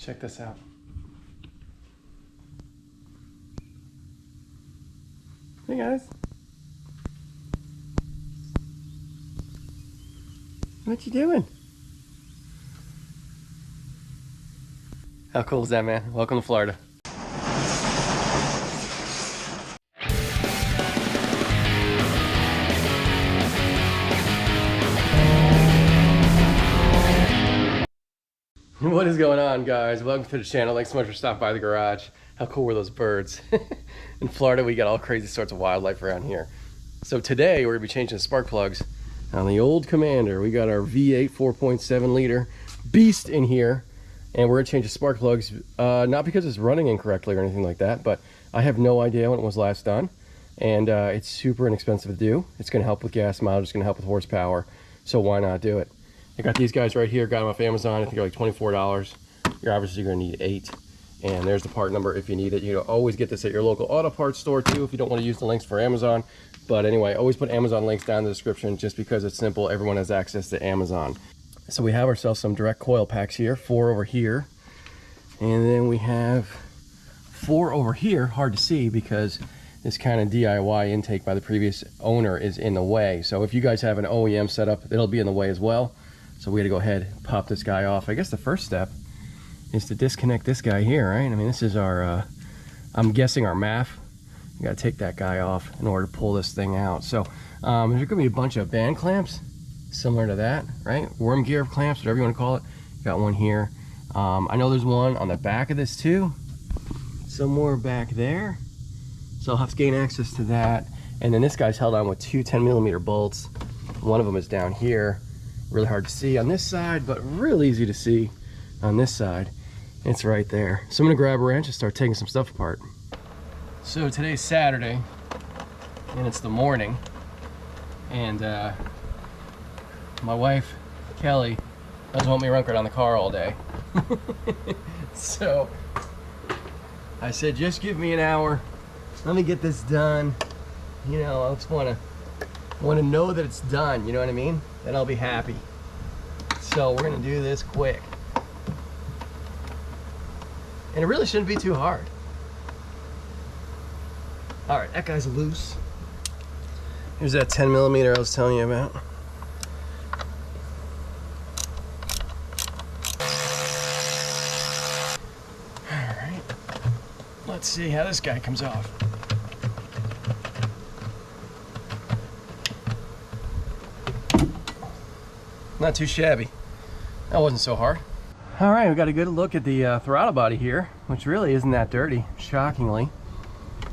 Check this out. Hey guys. What you doing? How cool is that, man? Welcome to Florida. What is going on, guys? Welcome to the channel. Thanks so much for stopping by the garage. How cool were those birds? In Florida, we got all crazy sorts of wildlife around here. So today, we're gonna be changing the spark plugs on the old Commander. We got our V8 4.7 liter beast in here, and we're gonna change the spark plugs, not because it's running incorrectly or anything like that, but I have no idea when it was last done, and it's super inexpensive to do. It's gonna help with gas mileage, it's gonna help with horsepower, so why not do it? I got these guys right here, got them off Amazon. I think they're like $24. You're obviously gonna need 8. And there's the part number if you need it. You know, always get this at your local auto parts store too if you don't want to use the links for Amazon. But anyway, always put Amazon links down in the description just because it's simple. Everyone has access to Amazon. So we have ourselves some direct coil packs here, 4 over here. And then we have 4 over here, hard to see because this kind of DIY intake by the previous owner is in the way. So if you guys have an OEM setup, it'll be in the way as well. So we had to go ahead and pop this guy off. I guess the first step is to disconnect this guy here, right? I mean, this is our, I'm guessing our MAF. You gotta take that guy off in order to pull this thing out. So there's gonna be a bunch of band clamps, similar to that, right? Worm gear clamps, whatever you wanna call it. Got one here. I know there's one on the back of this too, somewhere back there. So I'll have to gain access to that. And then this guy's held on with 2 10mm bolts. One of them is down here. Really hard to see on this side, but real easy to see on this side. It's right there. So I'm gonna grab a wrench and start taking some stuff apart. So today's Saturday, and it's the morning, and my wife, Kelly, doesn't want me to run around the car all day. So I said, just give me an hour. Let me get this done. You know, I just want to know that it's done, you know what I mean? Then I'll be happy. So we're gonna do this quick. And it really shouldn't be too hard. All right, that guy's loose. Here's that 10mm I was telling you about. All right, let's see how this guy comes off. Not too shabby. That wasn't so hard. All right, we got a good look at the throttle body here, which really isn't that dirty, shockingly.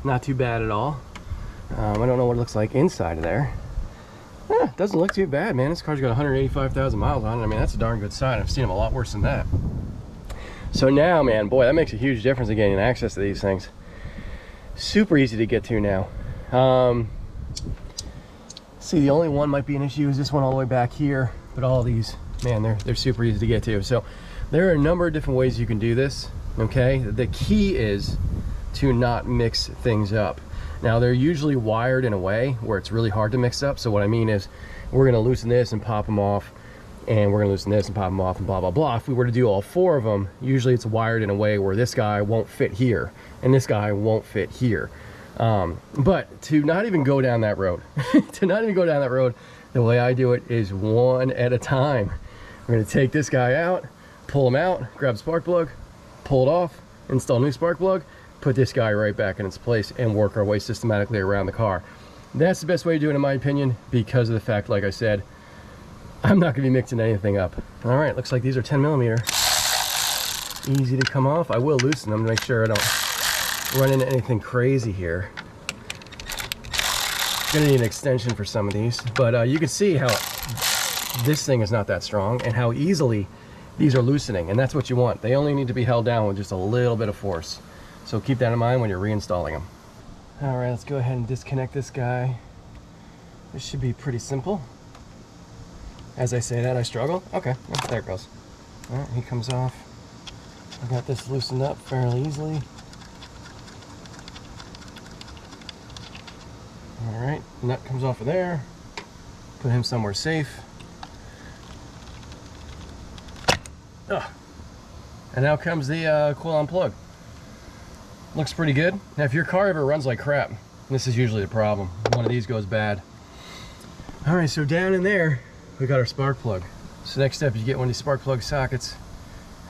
Not too bad at all. I don't know what it looks like inside of there. It doesn't look too bad, man. This car's got 185,000 miles on it. I mean, that's a darn good sign. I've seen them a lot worse than that. So now, man, boy, that makes a huge difference in getting access to these things. Super easy to get to now. See, the only one might be an issue is this one all the way back here, but all these, man, they're super easy to get to. So there are a number of different ways you can do this, okay? The key is to not mix things up. Now, they're usually wired in a way where it's really hard to mix up. So what I mean is we're gonna loosen this and pop them off, and we're gonna loosen this and pop them off, and blah, blah, blah. If we were to do all 4 of them, usually it's wired in a way where this guy won't fit here, and this guy won't fit here. But to not even go down that road, the way I do it is one at a time. We're gonna take this guy out, pull him out, grab the spark plug, pull it off, install new spark plug, put this guy right back in its place, and work our way systematically around the car. That's the best way to do it, in my opinion, because of the fact, like I said, I'm not gonna be mixing anything up. All right, looks like these are 10mm. Easy to come off. I will loosen them to make sure I don't run into anything crazy here. Gonna need an extension for some of these, but you can see how this thing is not that strong and how easily these are loosening, and that's what you want. They only need to be held down with just a little bit of force. So keep that in mind when you're reinstalling them. All right, let's go ahead and disconnect this guy. This should be pretty simple. As I say that, I struggle. Okay, well, there it goes. All right, he comes off. I got this loosened up fairly easily. All right, nut comes off of there. Put him somewhere safe. Oh, And now comes the coil on plug. Looks pretty good. Now if your car ever runs like crap, this is usually the problem. One of these goes bad. All right, so down in there, we got our spark plug. So next step, you get one of these spark plug sockets.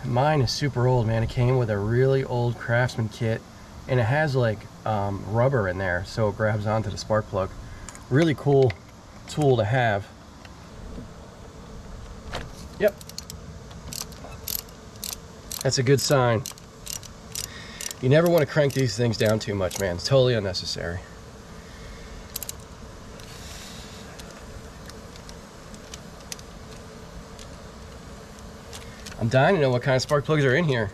Mine is super old, man. It came with a really old Craftsman kit, and it has like rubber in there, so it grabs onto the spark plug. Really cool tool to have. Yep. That's a good sign. You never want to crank these things down too much, man. It's totally unnecessary. I'm dying to know what kind of spark plugs are in here.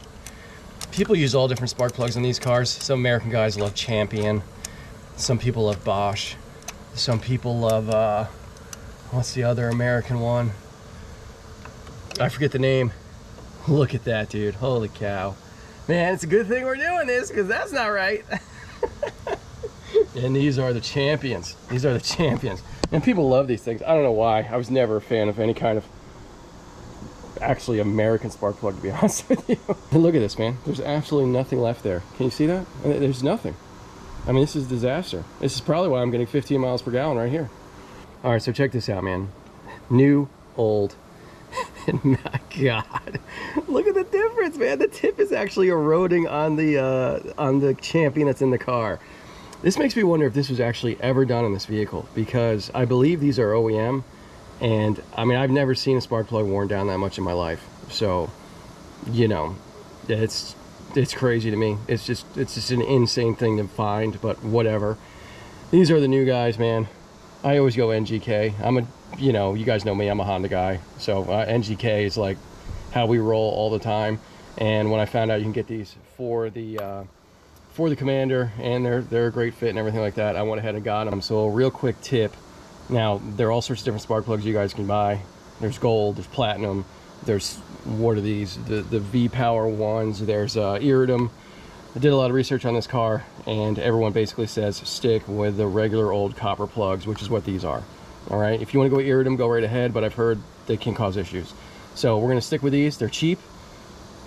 People use all different spark plugs in these cars. Some American guys love Champion. Some people love Bosch. Some people love, what's the other American one? I forget the name. Look at that, dude. Holy cow. Man, it's a good thing we're doing this, because that's not right. And these are the Champions. These are the Champions. And people love these things. I don't know why. I was never a fan of any kind of actually American spark plug, to be honest with you. And look at this, man. There's absolutely nothing left there. Can you see that? There's nothing. I mean, this is a disaster. This is probably why I'm getting 15 miles per gallon right here. All right, so check this out, man. New, old. And my God, look at the difference, man. The tip is actually eroding on the Champion that's in the car. This makes me wonder if this was actually ever done in this vehicle, because I believe these are OEM, and I mean, I've never seen a spark plug worn down that much in my life. So, you know, it's crazy to me. It's just an insane thing to find, but whatever. These are the new guys, man. I always go NGK. You know, you guys know me, I'm a Honda guy. So NGK is like how we roll all the time. And when I found out you can get these for the Commander, and they're a great fit and everything like that, I went ahead and got them. So a real quick tip. Now, there are all sorts of different spark plugs you guys can buy. There's gold, there's platinum, there's, what are these? The V-Power ones, there's Iridium. I did a lot of research on this car, and everyone basically says stick with the regular old copper plugs, which is what these are. All right, if you want to go Iridium, go right ahead, but I've heard they can cause issues. So we're going to stick with these. They're cheap.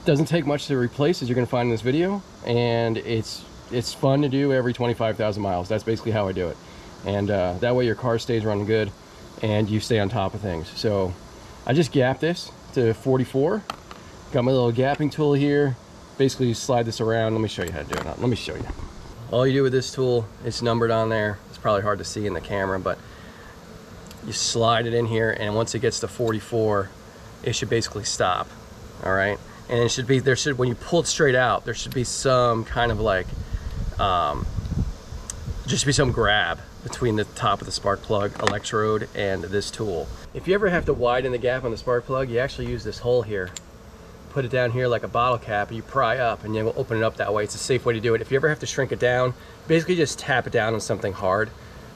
Doesn't take much to replace, as you're going to find in this video, and it's fun to do every 25,000 miles. That's basically how I do it. And that way your car stays running good, and you stay on top of things. So I just gapped this to 44. Got my little gapping tool here. Basically, you slide this around. Let me show you how to do it. Let me show you. All you do with this tool, it's numbered on there. It's probably hard to see in the camera, but you slide it in here, and once it gets to 44, it should basically stop. All right, and it should be, when you pull it straight out, there should be some kind of like just be some grab between the top of the spark plug electrode and this tool. If you ever have to widen the gap on the spark plug, you actually use this hole here. Put it down here like a bottle cap, and you pry up, and you'll open it up that way. It's a safe way to do it. If you ever have to shrink it down, basically just tap it down on something hard,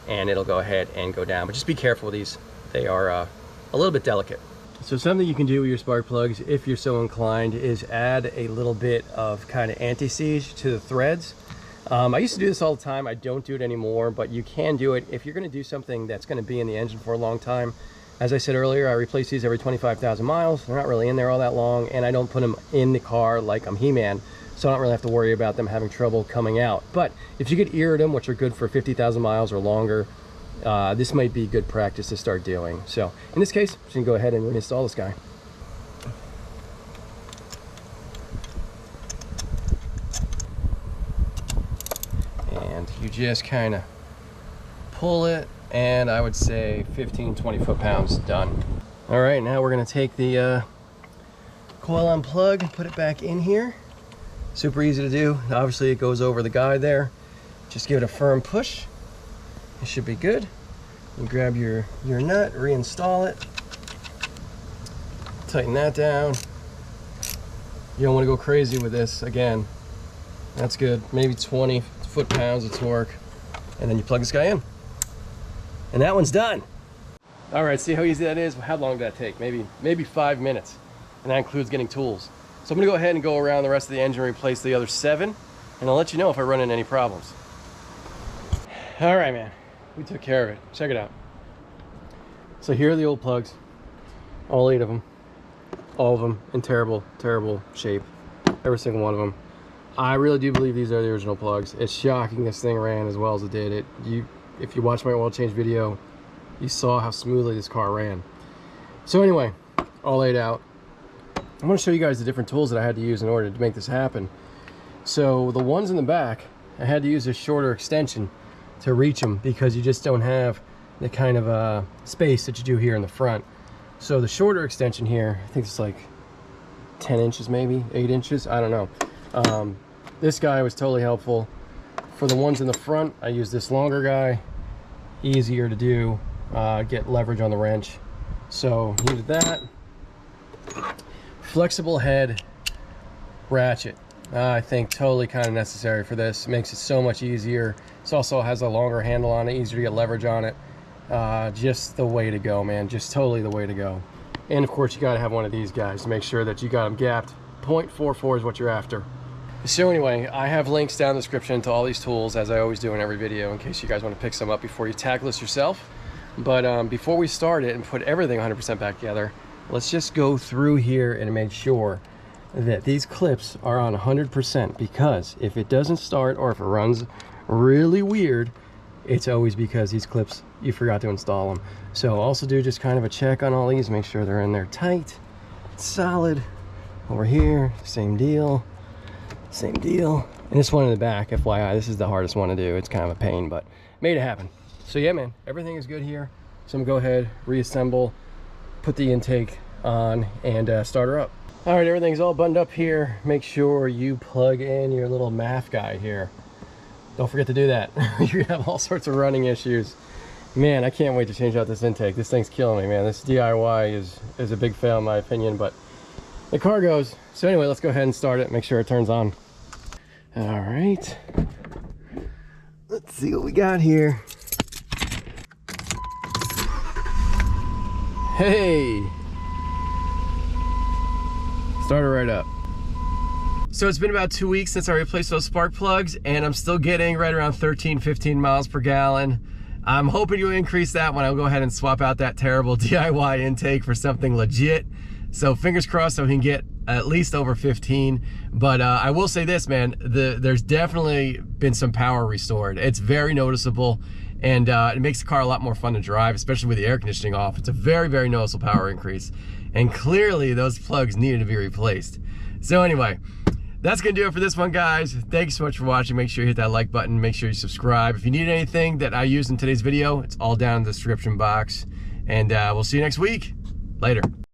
and it'll go ahead and go down. But just be careful with these. They are a little bit delicate. So something you can do with your spark plugs, if you're so inclined, is add a little bit of kind of anti-seize to the threads. I used to do this all the time. I don't do it anymore, but you can do it if you're going to do something that's going to be in the engine for a long time. As I said earlier, I replace these every 25,000 miles. They're not really in there all that long, and I don't put them in the car like I'm He-Man, so I don't really have to worry about them having trouble coming out. But if you get Iridium, which are good for 50,000 miles or longer, this might be good practice to start doing. So in this case, I'm just going to go ahead and install this guy. And you just kind of pull it, and I would say 15-20 foot-pounds done. All right, now we're going to take the coil on plug and put it back in here. Super easy to do. Obviously it goes over the guide there. Just give it a firm push. It should be good. You grab your nut, reinstall it, tighten that down. You don't want to go crazy with this. Again, that's good. Maybe 20 foot-pounds of torque, and then you plug this guy in. And that one's done. All right, see how easy that is? How long did that take? Maybe 5 minutes, and that includes getting tools. So I'm gonna go ahead and go around the rest of the engine, replace the other 7, and I'll let you know if I run into any problems. All right, man, we took care of it. Check it out. So here are the old plugs, all 8 of them, all of them in terrible, terrible shape. every single one of them. I really do believe these are the original plugs. It's shocking this thing ran as well as it did. If you watch my oil change video, you saw how smoothly this car ran. So anyway, all laid out. I want to show you guys the different tools that I had to use in order to make this happen. So the ones in the back, I had to use a shorter extension to reach them because you just don't have the kind of space that you do here in the front. So the shorter extension here, I think it's like 10 inches maybe, 8 inches, I don't know. This guy was totally helpful. For the ones in the front, I used this longer guy, easier to do, get leverage on the wrench. So needed that. Flexible head ratchet, I think totally kind of necessary for this. Makes it so much easier. This also has a longer handle on it, easier to get leverage on it. Just the way to go, man. Just totally the way to go. And of course you got to have one of these guys to make sure that you got them gapped. 0.44 is what you're after. So anyway, I have links down in the description to all these tools, as I always do in every video, in case you guys want to pick some up before you tackle this yourself. But before we start it and put everything 100% back together, let's just go through here and make sure that these clips are on 100%, because if it doesn't start or if it runs really weird, it's always because these clips, you forgot to install them. So also do just kind of a check on all these, make sure they're in there tight, solid. Over here, same deal. Same deal. And this one in the back, FYI, this is the hardest one to do. It's kind of a pain, but made it happen. So yeah, man, everything is good here. So I'm gonna go ahead, reassemble, put the intake on, and start her up. All right, everything's all buttoned up here. Make sure you plug in your little math guy here. Don't forget to do that. You have all sorts of running issues. Man, I can't wait to change out this intake. This thing's killing me, man. This DIY is a big fail in my opinion, but the car goes. So anyway, let's go ahead and start it, make sure it turns on. All right, let's see what we got here. Hey, start it right up. So it's been about 2 weeks since I replaced those spark plugs, and I'm still getting right around 13-15 miles per gallon. I'm hoping to increase that when I go ahead and swap out that terrible DIY intake for something legit. So fingers crossed so we can get at least over 15. But I will say this, man, there's definitely been some power restored. It's very noticeable, and it makes the car a lot more fun to drive, especially with the air conditioning off. It's a very, very noticeable power increase. And clearly those plugs needed to be replaced. So anyway, that's gonna do it for this one, guys. Thanks so much for watching. Make sure you hit that like button. Make sure you subscribe. If you need anything that I used in today's video, it's all down in the description box. And we'll see you next week. Later.